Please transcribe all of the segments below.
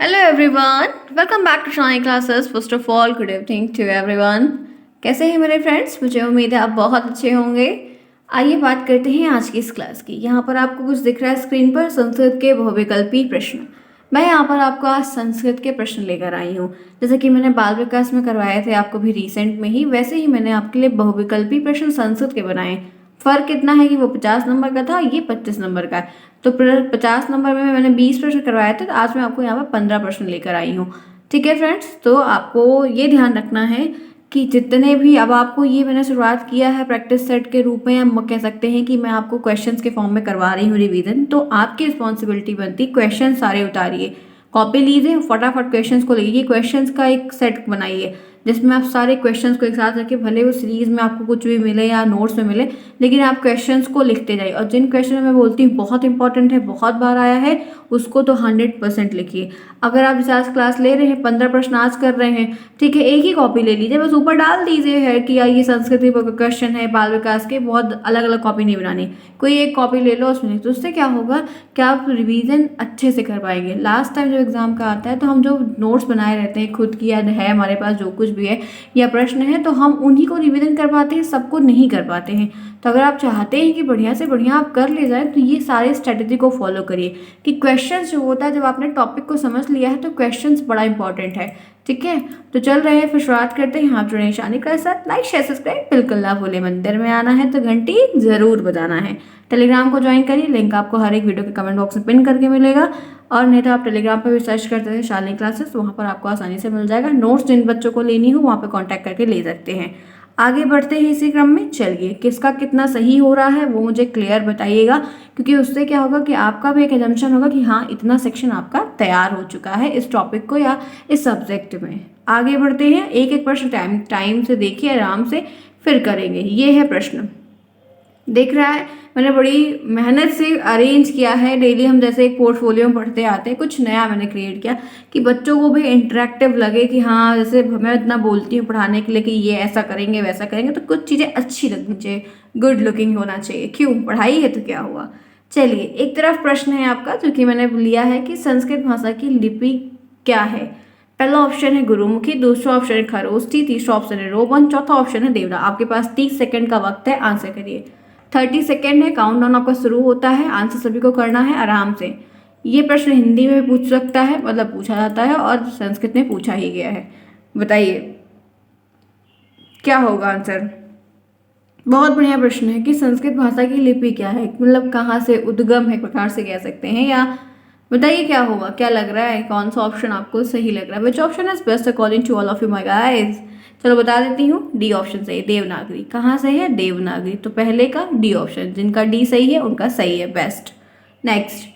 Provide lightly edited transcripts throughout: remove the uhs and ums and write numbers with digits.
Hello everyone, welcome back to Shani classes. First of all good evening to everyone. कैसे हैं मेरे friends? मुझे उम्मीद है आप बहुत अच्छे होंगे। आइए बात करते हैं आज की इस क्लास की। यहाँ पर आपको कुछ दिख रहा है स्क्रीन पर, संस्कृत के बहुविकल्पी प्रश्न। मैं यहाँ पर आपको आज संस्कृत के प्रश्न लेकर आई हूँ। जैसे कि मैंने बाल विकास में करवाए थे आपको भी रिसेंट में ही, वैसे ही मैंने आपके लिए बहुविकल्पी प्रश्न संस्कृत के बनाए। फर्क इतना है कि वो 50 नंबर का था, ये 25 नंबर का है। तो 50 नंबर में मैंने 20 प्रश्न करवाए थे, तो आज मैं आपको यहाँ पर 15 प्रश्न लेकर आई हूँ। ठीक है फ्रेंड्स, तो आपको ये ध्यान रखना है कि जितने भी अब आपको ये मैंने शुरुआत किया है प्रैक्टिस सेट के रूप में, हम कह सकते हैं कि मैं आपको क्वेश्चंस के फॉर्म में करवा रही हूँ रिवीजन। तो आपकी रिस्पॉन्सिबिलिटी बनती, क्वेश्चन सारे उतारिए, कॉपी लीजिए, फटाफट क्वेश्चंस को लीजिए, क्वेश्चंस का एक सेट बनाइए जिसमें आप सारे क्वेश्चंस को एक साथ रखिए। भले वो सीरीज में आपको कुछ भी मिले या नोट्स में मिले, लेकिन आप क्वेश्चंस को लिखते जाइए। और जिन क्वेश्चन मैं बोलती हूँ बहुत इंपॉर्टेंट है, बहुत बार आया है, उसको तो 100% लिखिए। अगर आप 50 क्लास ले रहे हैं, 15 प्रश्न आज कर रहे हैं, ठीक है, एक ही कॉपी ले लीजिए, बस ऊपर डाल दीजिए है कि यार ये संस्कृत के क्वेश्चन है, बाल विकास के, बहुत अलग अलग कॉपी नहीं बनानी, कोई एक कॉपी ले लो उसमें। तो उससे क्या होगा कि आप रिवीजन अच्छे से कर पाएंगे। लास्ट टाइम जब एग्जाम का आता है तो हम जो नोट्स बनाए रहते हैं खुद की, याद है हमारे पास जो कुछ भी है या प्रश्न है, तो हम उन्हीं को रिवीजन कर पाते हैं, सबको नहीं कर पाते हैं। तो अगर आप चाहते हैं कि बढ़िया से बढ़िया आप कर ले जाए, तो ये सारे स्ट्रेटेजी को फॉलो करिए कि क्वेश्चंस जो होता है, जब आपने टॉपिक को समझ लिया है तो क्वेश्चंस बड़ा इंपॉर्टेंट है। ठीक है, तो चल रहे हैं, फिर शुरुआत करते हैं। आप जुड़े शानी के साथ, लाइक शेयर सब्सक्राइब बिल्कुल ना भूले। मंदिर में आना है तो घंटी जरूर बजाना है। टेलीग्राम को ज्वाइन करिए, लिंक आपको हर एक वीडियो के कमेंट बॉक्स में पिन करके मिलेगा। और नहीं तो आप टेलीग्राम पर भी सर्च करते हैं शालिनी क्लासेस, वहाँ पर आपको आसानी से मिल जाएगा। नोट्स जिन बच्चों को लेनी हो वहाँ पर कॉन्टैक्ट करके ले सकते हैं। आगे बढ़ते हैं इसी क्रम में। चलिए, किसका कितना सही हो रहा है वो मुझे क्लियर बताइएगा, क्योंकि उससे क्या होगा कि आपका भी एक एजम्पशन होगा कि हाँ इतना सेक्शन आपका तैयार हो चुका है इस टॉपिक को या इस सब्जेक्ट में। आगे बढ़ते हैं, एक एक प्रश्न टाइम टाइम से देखिए, आराम से फिर करेंगे। ये है प्रश्न, देख रहा है, मैंने बड़ी मेहनत से अरेंज किया है। डेली हम जैसे एक पोर्टफोलियो में पढ़ते आते हैं, कुछ नया मैंने क्रिएट किया कि बच्चों को भी इंटरेक्टिव लगे कि हाँ, जैसे मैं इतना बोलती हूँ पढ़ाने के लिए कि ये ऐसा करेंगे वैसा करेंगे, तो कुछ चीज़ें अच्छी लगनी चाहिए, गुड लुकिंग होना चाहिए। क्यों, पढ़ाई है तो क्या हुआ। चलिए, एक तरफ प्रश्न है आपका जो कि मैंने लिया है कि संस्कृत भाषा की लिपि क्या है। पहला ऑप्शन है गुरुमुखी, दूसरा ऑप्शन है खरोष्ठी, तीसरा ऑप्शन है रोमन, चौथा ऑप्शन है देवनागरी। आपके पास 30 सेकंड का वक्त है, आंसर करिए। 30 सेकेंड है, काउंटडाउन आपका शुरू होता है। आंसर सभी को करना है आराम से। ये प्रश्न हिंदी में भी पूछ सकता है, मतलब पूछा जाता है, और संस्कृत में पूछा ही गया है। बताइए क्या होगा आंसर। बहुत बढ़िया प्रश्न है कि संस्कृत भाषा की लिपि क्या है, मतलब कहाँ से उद्गम है, एक प्रकार से कह सकते हैं। या बताइए क्या होगा, क्या लग रहा है, कौन सा ऑप्शन आपको सही लग रहा है। Which option is best according to all of you my guys. चलो बता देती हूँ, डी ऑप्शन सही है, देवनागरी। कहाँ सही है, देवनागरी। तो पहले का डी ऑप्शन, जिनका डी सही है उनका सही है, बेस्ट। नेक्स्ट,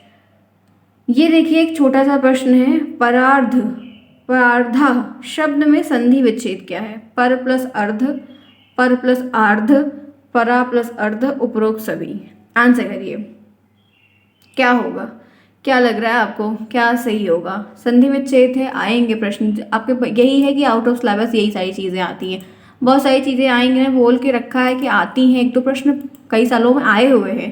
ये देखिए एक छोटा सा प्रश्न है, परार्ध परार्धा शब्द में संधि विच्छेद क्या है। पर प्लस अर्ध, पर प्लस आर्ध, परा प्लस अर्ध, उपरोक्त सभी। आंसर करिए क्या होगा, क्या लग रहा है आपको, क्या सही होगा। संधि विच्छेद है, आएंगे प्रश्न आपके, यही है कि आउट ऑफ सिलेबस यही सारी चीज़ें आती हैं। बहुत सारी चीज़ें आएंगी, ने बोल के रखा है कि आती हैं, एक दो प्रश्न कई सालों में आए हुए हैं,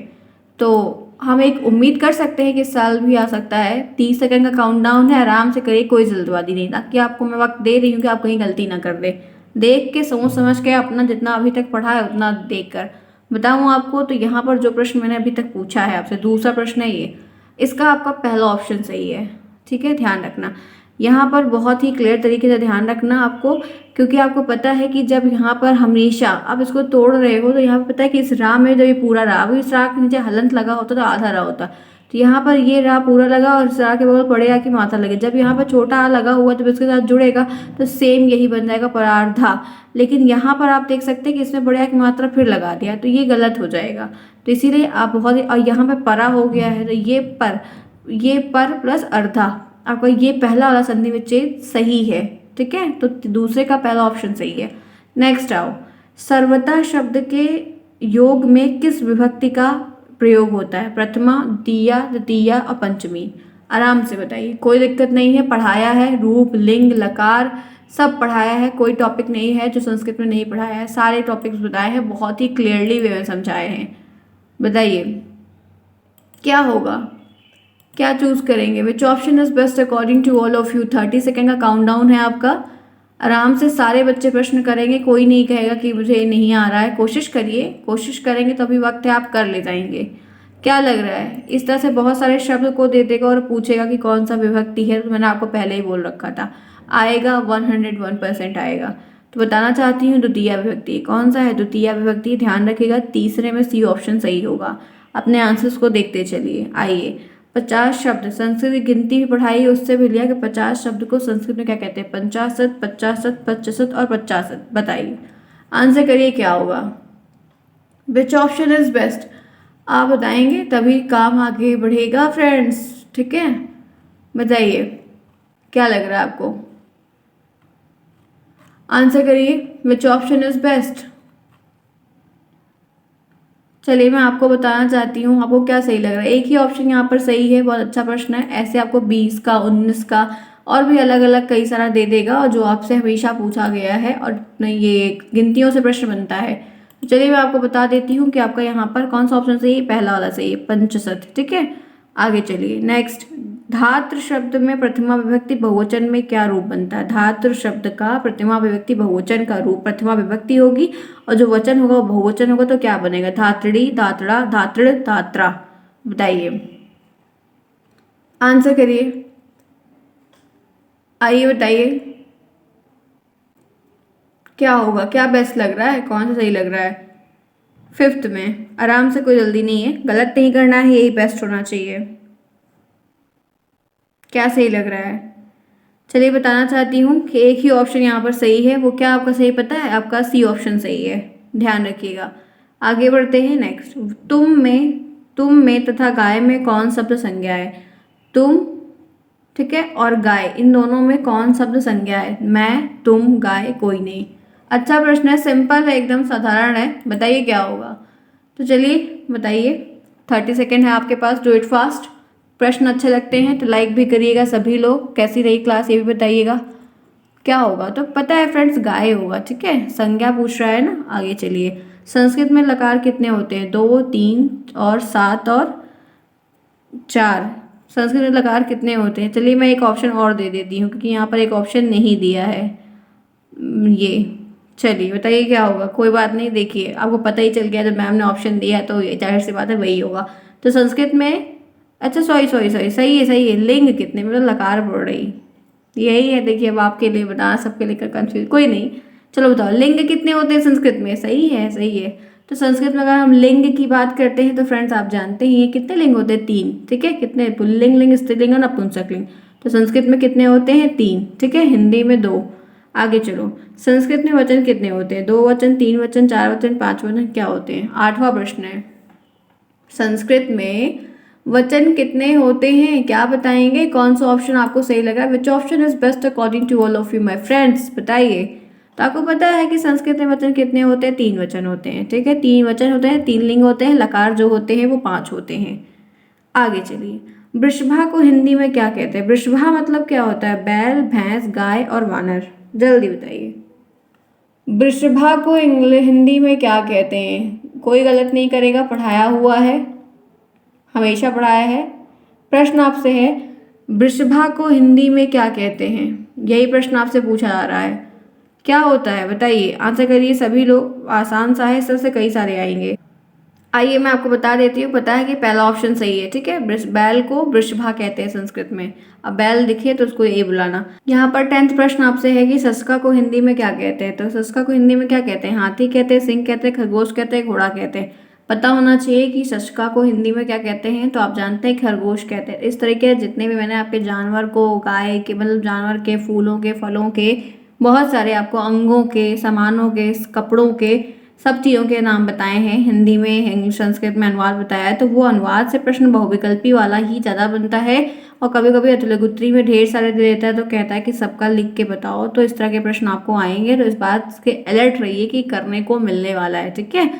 तो हम एक उम्मीद कर सकते हैं कि इस साल भी आ सकता है। 30 सेकंड का काउंटडाउन है, आराम से करिए, कोई जल्दबाजी नहीं। ताकि आपको मैं वक्त दे रही हूँ कि आप कहीं गलती ना कर दे। देख के सोच समझ के अपना जितना अभी तक पढ़ा है उतना देख कर बताऊँ आपको। तो यहाँ पर जो प्रश्न मैंने अभी तक पूछा है आपसे, दूसरा प्रश्न है ये, इसका आपका पहला ऑप्शन सही है। ठीक है, ध्यान रखना यहाँ पर, बहुत ही क्लियर तरीके से ध्यान रखना आपको, क्योंकि आपको पता है कि जब यहाँ पर हमेशा आप इसको तोड़ रहे हो, तो यहाँ पर पता है कि इस रा में जब ये पूरा रा, अभी इस रा के नीचे हलंत लगा होता तो आधा रा होता, तो यहाँ पर ये रा पूरा लगा और इस रा के बगल पड़ेगा कि माथा लगे। जब यहाँ पर छोटा आ लगा हुआ जब इसके साथ जुड़ेगा तो सेम यही बन जाएगा परार्धा। लेकिन यहाँ पर आप देख सकते हैं कि इसमें बड़े आ की मात्रा फिर लगा दिया, तो ये गलत हो जाएगा। तो इसीलिए आप बहुत, और यहाँ पर परा हो गया है, तो ये पर प्लस अर्धा, आपका ये पहला वाला संधि विच्छेद सही है। ठीक है, तो दूसरे का पहला ऑप्शन सही है। नेक्स्ट आओ, सर्वथा शब्द के योग में किस विभक्ति का प्रयोग होता है। प्रथमा, द्वितीया, तृतीया और पंचमी। आराम से बताइए, कोई दिक्कत नहीं है, पढ़ाया है, रूप लिंग लकार सब पढ़ाया है, कोई टॉपिक नहीं है जो संस्कृत में नहीं पढ़ाया है, सारे टॉपिक्स बताए हैं, बहुत ही क्लियरली वे में समझाए हैं। बताइए क्या होगा, क्या चूज करेंगे? Which option is best according to all of you? 30 second का काउंटडाउन है आपका। आराम से सारे बच्चे प्रश्न करेंगे, कोई नहीं कहेगा कि मुझे नहीं आ रहा है। कोशिश करिए, कोशिश करेंगे तो अभी वक्त है, आप कर ले जाएंगे। क्या लग रहा है? इस तरह से बहुत सारे शब्द को दे देगा और पूछेगा कि कौन सा विभक्ति है। तो मैंने आपको पहले ही बोल रखा था, आएगा 101% आएगा। तो बताना चाहती हूँ द्वितीय विभक्ति। कौन सा है द्वितीय विभक्ति? ध्यान रखिएगा, तीसरे में सी ऑप्शन सही होगा। अपने आंसर्स को देखते चलिए। आइए, 50 शब्द संस्कृत की गिनती भी पढ़ाई, उससे भी लिया कि 50 शब्द को संस्कृत में क्या कहते हैं? 50, 50, 50 और 50। बताइए, आंसर करिए क्या होगा? Which option is best? आप बताएंगे तभी काम आगे बढ़ेगा फ्रेंड्स, ठीक है? बताइए क्या लग रहा है आपको? आंसर करिए, विच ऑप्शन इज बेस्ट? चलिए मैं आपको बताना चाहती हूँ आपको क्या सही लग रहा है। एक ही ऑप्शन यहाँ पर सही है, बहुत अच्छा प्रश्न है। ऐसे आपको 20 का, 19 का और भी अलग अलग कई सारा दे देगा, और जो आपसे हमेशा पूछा गया है, और ये गिनतियों से प्रश्न बनता है। तो चलिए मैं आपको बता देती हूँ कि आपका यहाँ पर कौन सा ऑप्शन सही है। पहला वाला सही है, 65, ठीक है। आगे चलिए नेक्स्ट। धातृ शब्द में प्रथमा विभक्ति बहुवचन में क्या रूप बनता है? धातृ शब्द का प्रथमा विभक्ति बहुवचन का रूप, प्रथमा विभक्ति होगी और जो वचन होगा वो बहुवचन होगा, तो क्या बनेगा? धातृड़ी, धातड़ा, धातृ, धात्रा। बताइए, आंसर करिए। आइए बताइए क्या होगा, क्या बेस्ट लग रहा है, कौन सा सही लग रहा है? फिफ्थ में। आराम से, कोई जल्दी नहीं है, गलत नहीं करना है, यही बेस्ट होना चाहिए। क्या सही लग रहा है? चलिए बताना चाहती हूँ कि एक ही ऑप्शन यहाँ पर सही है। वो क्या आपका सही पता है? आपका सी ऑप्शन सही है, ध्यान रखिएगा। आगे बढ़ते हैं नेक्स्ट। तुम में तथा गाय में कौन शब्द संज्ञा है? तुम, ठीक है, और गाय, इन दोनों में कौन शब्द संज्ञा है? मैं, तुम, गाय, कोई नहीं। अच्छा प्रश्न है, सिंपल है, एकदम साधारण है। बताइए क्या होगा? तो चलिए बताइए, 30 सेकेंड है आपके पास, डू इट फास्ट। प्रश्न अच्छे लगते हैं तो लाइक भी करिएगा सभी लोग। कैसी रही क्लास ये भी बताइएगा। क्या होगा? तो पता है फ्रेंड्स, गाय होगा, ठीक है। संज्ञा पूछ रहा है ना। आगे चलिए, संस्कृत में लकार कितने होते हैं? 2, 3 और 7 और 4। संस्कृत में लकार कितने होते हैं? चलिए मैं एक ऑप्शन और दे देती हूँ, क्योंकि यहाँ पर एक ऑप्शन नहीं दिया है। ये, चलिए बताइए क्या होगा। कोई बात नहीं, देखिए आपको पता ही चल गया, जब मैम ने ऑप्शन दिया तो जाहिर सी बात है वही होगा। तो संस्कृत में, अच्छा सॉरी सॉरी सॉरी, सही है सही है। लिंग कितने, मतलब लकार पड़ रही, यही है। देखिए अब आपके लिए बता, सबके लेकर कंफ्यूज कोई नहीं। चलो बताओ, लिंग कितने होते हैं संस्कृत में? सही है सही है। तो संस्कृत में अगर हम लिंग की बात करते हैं तो फ्रेंड्स आप जानते हैं ये कितने लिंग होते हैं? 3, ठीक है। कितने? पुल्लिंग लिंग, स्त्रीलिंग और नपुंसक लिंग। तो संस्कृत में कितने होते हैं? 3, ठीक है। हिंदी में 2। आगे चलो, संस्कृत में वचन कितने होते हैं? 2 वचन, 3 वचन, 4 वचन, 5 वचन, क्या होते हैं? 8वां प्रश्न है, संस्कृत में वचन कितने होते हैं? क्या बताएंगे? कौन सा ऑप्शन आपको सही लगा? Which option is best according to all of you my friends? बताइए। तो आपको पता है कि संस्कृत में वचन कितने होते हैं? 3 वचन होते हैं, ठीक है। 3 वचन होते हैं, 3 लिंग होते हैं, लकार जो होते हैं वो 5 होते हैं। आगे चलिए, वृषभा को हिंदी में क्या कहते हैं? वृषभा मतलब क्या होता है? बैल, भैंस, गाय और वानर। जल्दी बताइए, वृषभा को हिंदी में क्या कहते हैं? कोई गलत नहीं करेगा, पढ़ाया हुआ है, हमेशा पढ़ाया है। प्रश्न आपसे है, वृषभा को हिंदी में क्या कहते हैं? यही प्रश्न आपसे पूछा जा रहा है। क्या होता है बताइए, आंसर करिए सभी लोग। आसान सा है, इस तरह से कई सारे आएंगे। आइए मैं आपको बता देती हूँ। पता है कि पहला ऑप्शन सही है, ठीक है। बैल को वृषभा कहते हैं संस्कृत में। अब बैल दिखे तो उसको ये बुलाना। यहाँ पर 10th प्रश्न आपसे है कि सस्का को हिंदी में क्या कहते हैं? तो सस्का को हिंदी में क्या कहते हैं? हाथी कहते हैं, सिंह कहते हैं, खरगोश कहते हैं, घोड़ा कहते हैं। पता होना चाहिए कि सस्का को हिंदी में क्या कहते हैं। तो आप जानते हैं खरगोश कहते हैं। इस तरीके जितने भी मैंने आपके जानवर को, गाय के, मतलब जानवर के, फूलों के, फलों के, बहुत सारे आपको अंगों के, सामानों के, कपड़ों के, सब चीज़ों के नाम बताए हैं हिंदी में, इंग्लिश संस्कृत में अनुवाद बताया है। तो वो अनुवाद से प्रश्न बहुविकल्पी वाला ही ज़्यादा बनता है। और कभी कभी अतुलगुत्री में ढेर सारे दे देता है, तो कहता है कि सबका लिख के बताओ। तो इस तरह के प्रश्न आपको आएंगे, तो इस बात के अलर्ट रहिए कि करने को मिलने वाला है, ठीक है।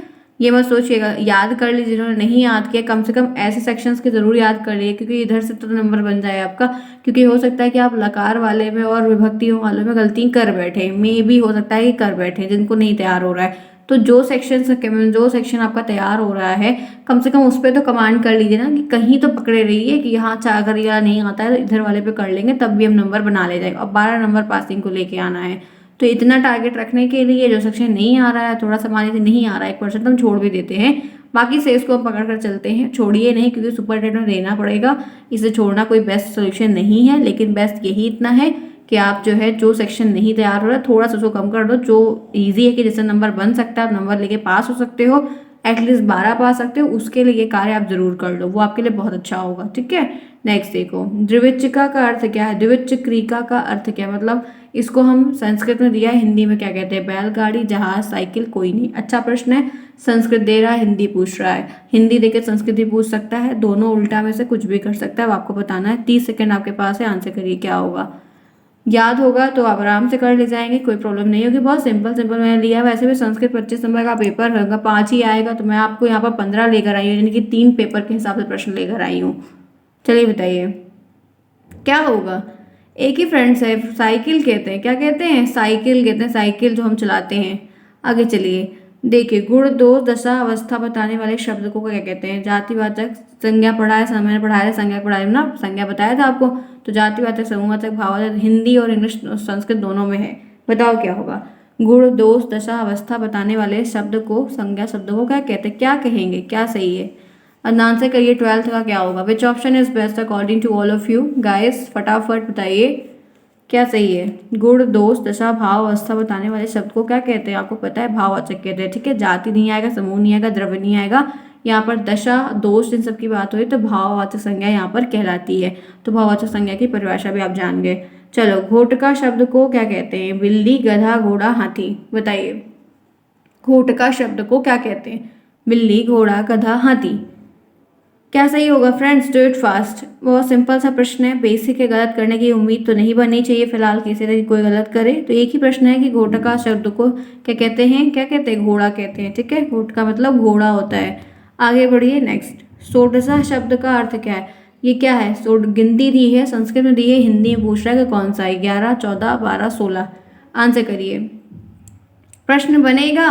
ये मत सोचिएगा, याद कर लीजिए। जिन्होंने नहीं याद किया, कम से कम ऐसे सेक्शंस के जरूर याद कर लिए, क्योंकि इधर से तो नंबर बन जाए आपका। क्योंकि हो सकता है कि आप लकार वाले में और विभक्तियों वाले में गलती कर बैठे, मे भी हो सकता है कि कर बैठे, जिनको नहीं तैयार हो रहा है। तो जो सेक्शन आपका तैयार हो रहा है, कम से कम उस पर तो कमांड कर लीजिए ना, कि कहीं तो पकड़े रहिए कि यहाँ अगर यह नहीं आता है तो इधर वाले पे कर लेंगे, तब भी हम नंबर बना ले जाएंगे। और 12 नंबर पासिंग को लेके आना है। तो इतना टारगेट रखने के लिए जो सेक्शन नहीं आ रहा है, थोड़ा सा मान लीजिए नहीं आ रहा है, 1% हम छोड़ भी देते हैं, बाकी से इसको हम पकड़ कर चलते हैं। छोड़िए नहीं, क्योंकि सुपरटेट में देना पड़ेगा, इसे छोड़ना कोई बेस्ट सोल्यूशन नहीं है। लेकिन बेस्ट यही इतना है कि आप जो है जो सेक्शन नहीं तैयार हो रहा है थोड़ा सा उसको कम कर दो, जो ईजी है कि जिससे नंबर बन सकता है, आप नंबर लेके पास हो सकते हो, एटलीस्ट 12 पा सकते हो, उसके लिए ये कार्य आप जरूर कर लो, वो आपके लिए बहुत अच्छा होगा। ठीक है, नेक्स्ट देखो, द्विविचिका का अर्थ क्या है? द्विविचक्रिका का अर्थ क्या है? मतलब इसको हम संस्कृत में दिया है, हिंदी में क्या कहते हैं? बैलगाड़ी, जहाज, साइकिल, कोई नहीं। अच्छा प्रश्न है, संस्कृत दे रहा है, हिंदी पूछ रहा है। हिंदी देके संस्कृत भी पूछ सकता है, दोनों उल्टा में से कुछ भी कर सकता है, वो आपको बताना है। 30 सेकंड आपके पास है, आंसर करिए क्या होगा। याद होगा तो आप आराम से कर ले जाएंगे, कोई प्रॉब्लम नहीं होगी। बहुत सिंपल मैंने लिया है। वैसे भी संस्कृत 25 नंबर का पेपर होगा, 5 ही आएगा, तो मैं आपको यहाँ पर 15 लेकर आई हूँ, यानी कि 3 पेपर के हिसाब से प्रश्न लेकर आई हूँ। चलिए बताइए क्या होगा। एक ही फ्रेंड से साइकिल कहते हैं, क्या कहते हैं? साइकिल कहते हैं, साइकिल जो हम चलाते हैं। आगे चलिए, देखिए, गुण, दोष, दशा, अवस्था बताने वाले शब्द को क्या कहते हैं? जातिवाचक। संज्ञा पढ़ा है, मैंने पढ़ाया, संज्ञा पढ़ाया ना, संज्ञा बताया था आपको। तो जातिवाचक, समूहवाचक, भाववाचक, हिंदी और इंग्लिश संस्कृत दोनों में है। बताओ क्या होगा। गुण, दोष, दशा, अवस्था बताने वाले शब्द को, संज्ञा शब्दों को क्या कहते हैं? क्या कहेंगे? क्या सही है? आंसर करिए। 12th का क्या होगा? Which option is best according to all of you guys? फटाफट बताइए क्या सही है। गुण, दोष, दशा, भाव, अवस्था बताने वाले शब्द को क्या कहते हैं? आपको पता है, भाववाचक कहते हैं। ठीक है, जाति नहीं आएगा, समूह नहीं आएगा, द्रव्य नहीं आएगा। यहाँ पर दशा, दोष, इन सब की बात हुई तो भाववाचक संज्ञा यहाँ पर कहलाती है। तो भाववाचक संज्ञा की परिभाषा भी आप जान गए। चलो, घोटका शब्द को क्या कहते हैं? बिल्ली, गधा, घोड़ा, हाथी। बताइए, घोटका शब्द को क्या कहते हैं? बिल्ली, घोड़ा, गधा, हाथी। क्या सही होगा फ्रेंड्स? Do it fast. बहुत सिंपल सा प्रश्न है, बेसिक है, गलत करने की उम्मीद तो नहीं बननी चाहिए फिलहाल किसी तरह की कोई गलत करे। तो एक ही प्रश्न है कि घोटका शब्द को क्या कहते हैं? क्या कहते हैं? घोड़ा कहते हैं। ठीक है, घोटका मतलब घोड़ा होता है। आगे बढ़िए, नेक्स्ट। सोडसा शब्द का अर्थ क्या है? ये क्या है? गिनती दी है, संस्कृत में दी है, हिंदी में पूछ रहा है कि कौन सा है? 11, 14, 12, 16। आंसर करिए। प्रश्न बनेगा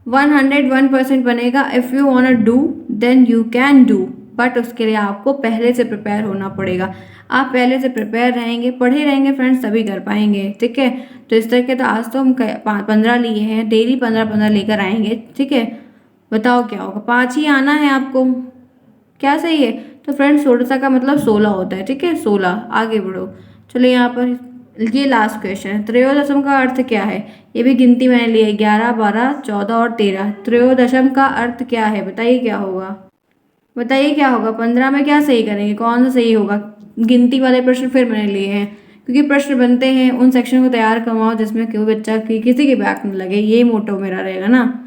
101% बनेगा। If you want do then you can do, but उसके लिए आपको पहले से प्रिपेयर होना पड़ेगा। आप पहले से प्रिपेयर रहेंगे, पढ़े रहेंगे फ्रेंड्स, तभी कर पाएंगे। ठीक है, तो इस तरह के तो आज तो हम 15 लिए हैं, डेली 15-15 लेकर आएंगे। ठीक है, बताओ क्या होगा। 5 ही आना है आपको। क्या सही है? तो फ्रेंड्स, 16 का मतलब 16 होता है। ठीक है, 16। आगे बढ़ो। चलो, यहाँ पर ये लास्ट क्वेश्चन है। त्रयोदशम का अर्थ क्या है? ये भी गिनती मैंने ली है, 11, 12, 14 और 13। त्रयोदशम का अर्थ क्या है? बताइए क्या होगा। बताइए क्या होगा। 15 में क्या सही करेंगे? कौन सा सही होगा? गिनती वाले प्रश्न फिर मैंने लिए हैं, क्योंकि प्रश्न बनते हैं उन सेक्शन को तैयार करवाओ जिसमें कोई बच्चा की किसी के बैक न लगे, ये मोटो मेरा रहेगा ना।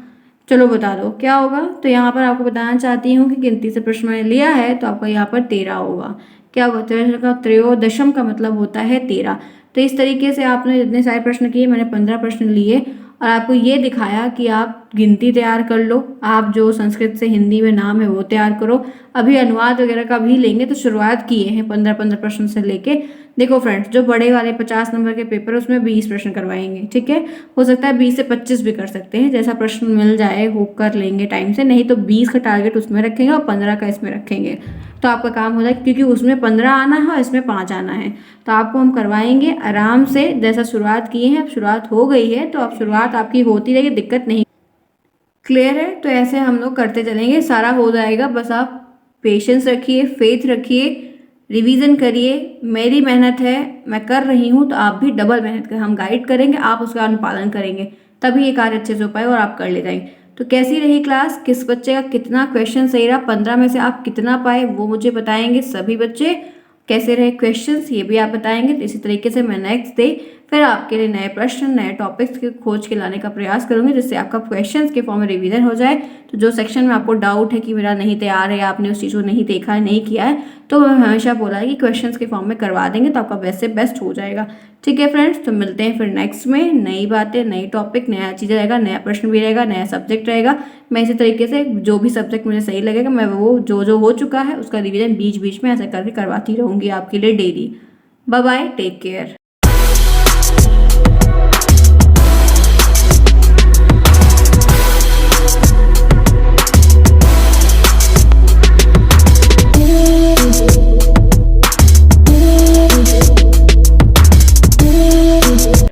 चलो बता दो क्या होगा। तो यहाँ पर आपको बताना चाहती हूँ कि गिनती से प्रश्न मैंने लिया है, तो आपका यहाँ पर 13 होगा। क्या होगा? त्रयोदशम का मतलब होता है 13। तो इस तरीके से आपने जितने सारे प्रश्न किए, मैंने 15 प्रश्न लिए और आपको ये दिखाया कि आप गिनती तैयार कर लो, आप जो संस्कृत से हिंदी में नाम है वो तैयार करो। अभी अनुवाद वगैरह का भी लेंगे, तो शुरुआत किए हैं 15-15 प्रश्न से लेके। देखो फ्रेंड्स, जो बड़े वाले 50 नंबर के पेपर उसमें 20 प्रश्न करवाएंगे। ठीक है, हो सकता है 20 से 25 भी कर सकते हैं, जैसा प्रश्न मिल जाए वो कर लेंगे टाइम से। नहीं तो 20 का टारगेट उसमें रखेंगे और 15 का इसमें रखेंगे, तो आपका काम हो जाए, क्योंकि उसमें 15 आना है और इसमें 5 आना है। तो आपको हम करवाएंगे आराम से, जैसा शुरुआत किए हैं। अब शुरुआत हो गई है, तो अब शुरुआत आपकी होती रहेगी, दिक्कत नहीं। क्लियर है? तो ऐसे हम लोग करते चलेंगे, सारा हो जाएगा। बस आप पेशेंस रखिए, फेथ रखिए, रिवीजन करिए। मेरी मेहनत है, मैं कर रही हूँ, तो आप भी डबल मेहनत करें। हम गाइड करेंगे, आप उसका अनुपालन करेंगे, तभी ये कार्य अच्छे से हो पाए और आप कर ले जाएंगे। तो कैसी रही क्लास? किस बच्चे का कितना क्वेश्चन सही रहा? 15 में से आप कितना पाए वो मुझे बताएंगे सभी बच्चे। कैसे रहे क्वेश्चंस ये भी आप बताएंगे। तो इसी तरीके से मैं नेक्स्ट डे फिर आपके लिए नए प्रश्न, नए टॉपिक्स के खोज के लाने का प्रयास करूंगी, जिससे आपका क्वेश्चंस के फॉर्म में रिवीजन हो जाए। तो जो सेक्शन में आपको डाउट है कि मेरा नहीं तैयार है, आपने उस चीज़ को नहीं देखा है, नहीं किया है, तो मैं हमेशा बोला है कि क्वेश्चंस के फॉर्म में करवा देंगे, तो आपका बेस्ट से बेस्ट हो जाएगा। ठीक है फ्रेंड्स, तो मिलते हैं फिर नेक्स्ट में। नई बातें, नई टॉपिक, नया चीज़ रहेगा, नया प्रश्न भी रहेगा, नया सब्जेक्ट रहेगा। मैं इसी तरीके से जो भी सब्जेक्ट मुझे सही लगेगा, मैं वो जो जो हो चुका है उसका रिवीजन बीच बीच में ऐसे करके करवाती रहूँगी आपके लिए daily. Bye bye, take care.